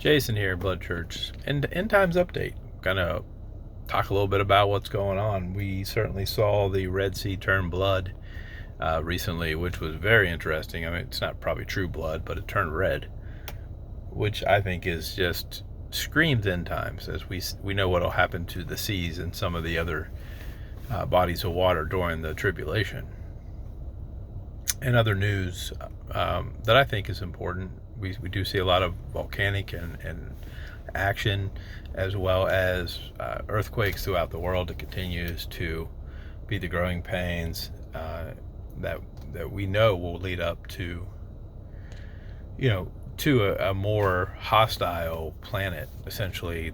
Jason here, Blood Church, and End Times Update. Gonna talk a little bit about what's going on. We certainly saw the Red Sea turn blood recently, which was very interesting. I mean, it's not probably true blood, but it turned red, which I think is just screams end times, as we know what'll happen to the seas and some of the other bodies of water during the tribulation. And other news that I think is important. We do see a lot of volcanic and action, as well as earthquakes throughout the world. It continues to be the growing pains that we know will lead up to, a more hostile planet, essentially.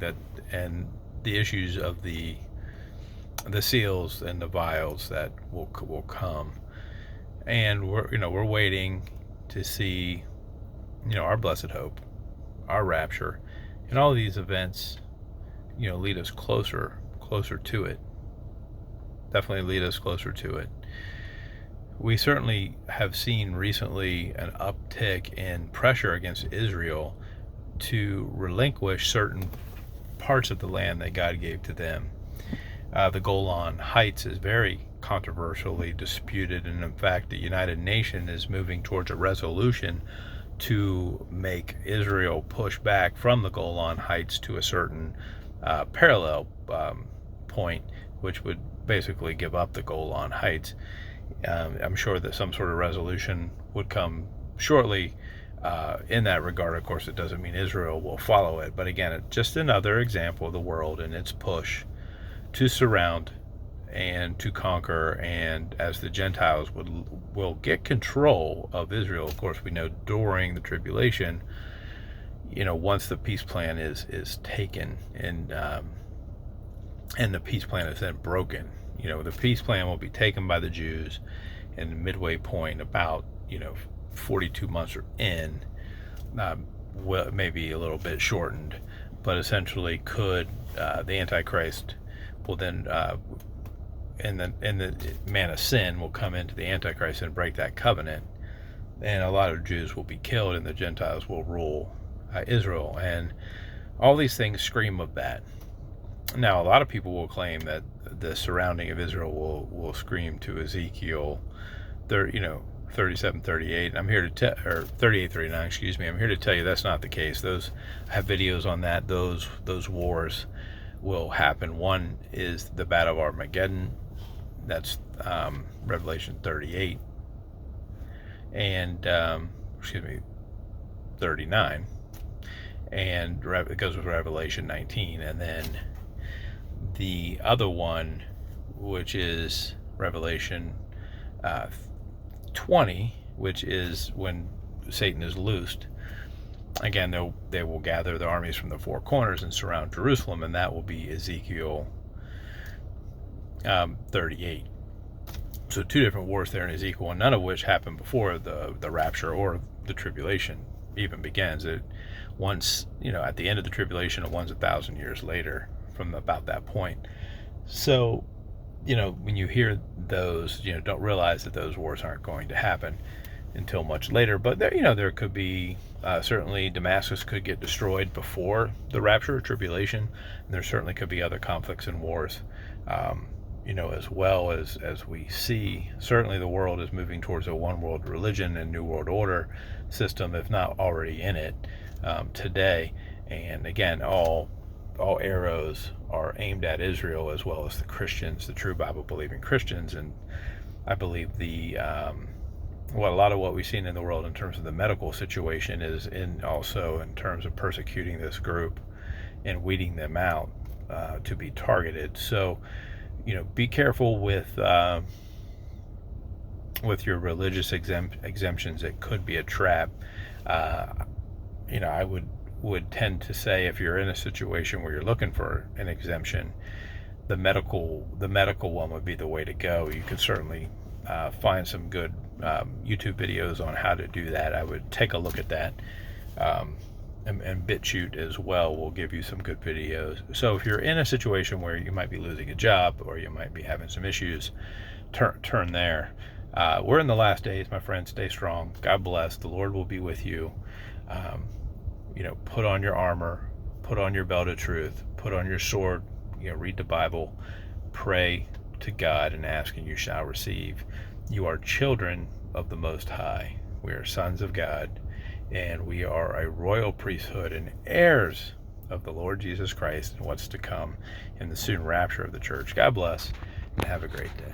And the issues of the seals and the vials that will come. And we're waiting to see, our blessed hope, our rapture, and all of these events, lead us closer to it. Definitely lead us closer to it. We certainly have seen recently an uptick in pressure against Israel to relinquish certain parts of the land that God gave to them. The Golan Heights is very controversially disputed, and in fact the United Nations is moving towards a resolution to make Israel push back from the Golan Heights to a certain parallel point, which would basically give up the Golan Heights. I'm sure that some sort of resolution would come shortly in that regard. Of course, it doesn't mean Israel will follow it, but again, it's just another example of the world and its push to surround and to conquer, and as the Gentiles will get control of Israel. Of course, we know during the tribulation, once the peace plan is taken and the peace plan is then broken, the peace plan will be taken by the Jews in the midway point, about 42 months or in, well, maybe a little bit shortened, but essentially the Antichrist will then and the man of sin will come into the Antichrist and break that covenant, and a lot of Jews will be killed, and the Gentiles will rule Israel. And all these things scream of that. Now, a lot of people will claim that the surrounding of Israel will scream to Ezekiel 37, 38. I'm here to or 38, 39, excuse me. I'm here to tell you that's not the case. I have videos on that. Those wars will happen. One is the Battle of Armageddon. That's Revelation 38 and 39, and it goes with Revelation 19. And then the other one, which is Revelation 20, which is when Satan is loosed. Again, they will gather the armies from the four corners and surround Jerusalem, and that will be Ezekiel 38. So two different wars there in Ezekiel, and none of which happened before the rapture or the tribulation even begins. Once, at the end of the tribulation, and one's 1,000 years later from about that point. So, when you hear those, don't realize that those wars aren't going to happen until much later. But there could be certainly Damascus could get destroyed before the rapture or tribulation, and there certainly could be other conflicts and wars, as well as we see. Certainly the world is moving towards a one world religion and new world order system, if not already in it today. And again, all arrows are aimed at Israel, as well as the Christians, the true Bible believing Christians. And I believe a lot of what we've seen in the world in terms of the medical situation is also in terms of persecuting this group and weeding them out to be targeted. So, be careful with your religious exemptions. It could be a trap. I would tend to say, if you're in a situation where you're looking for an exemption, the medical one would be the way to go. You could certainly find some good YouTube videos on how to do that. I would take a look at that. And BitChute as well will give you some good videos. So if you're in a situation where you might be losing a job, or you might be having some issues, turn there. We're in the last days, my friends. Stay strong. God bless. The Lord will be with you. put on your armor, put on your belt of truth, put on your sword, read the Bible, pray to God and ask and you shall receive. You are children of the Most High. We are sons of God, and we are a royal priesthood and heirs of the Lord Jesus Christ and what's to come in the soon rapture of the church. God bless, and have a great day.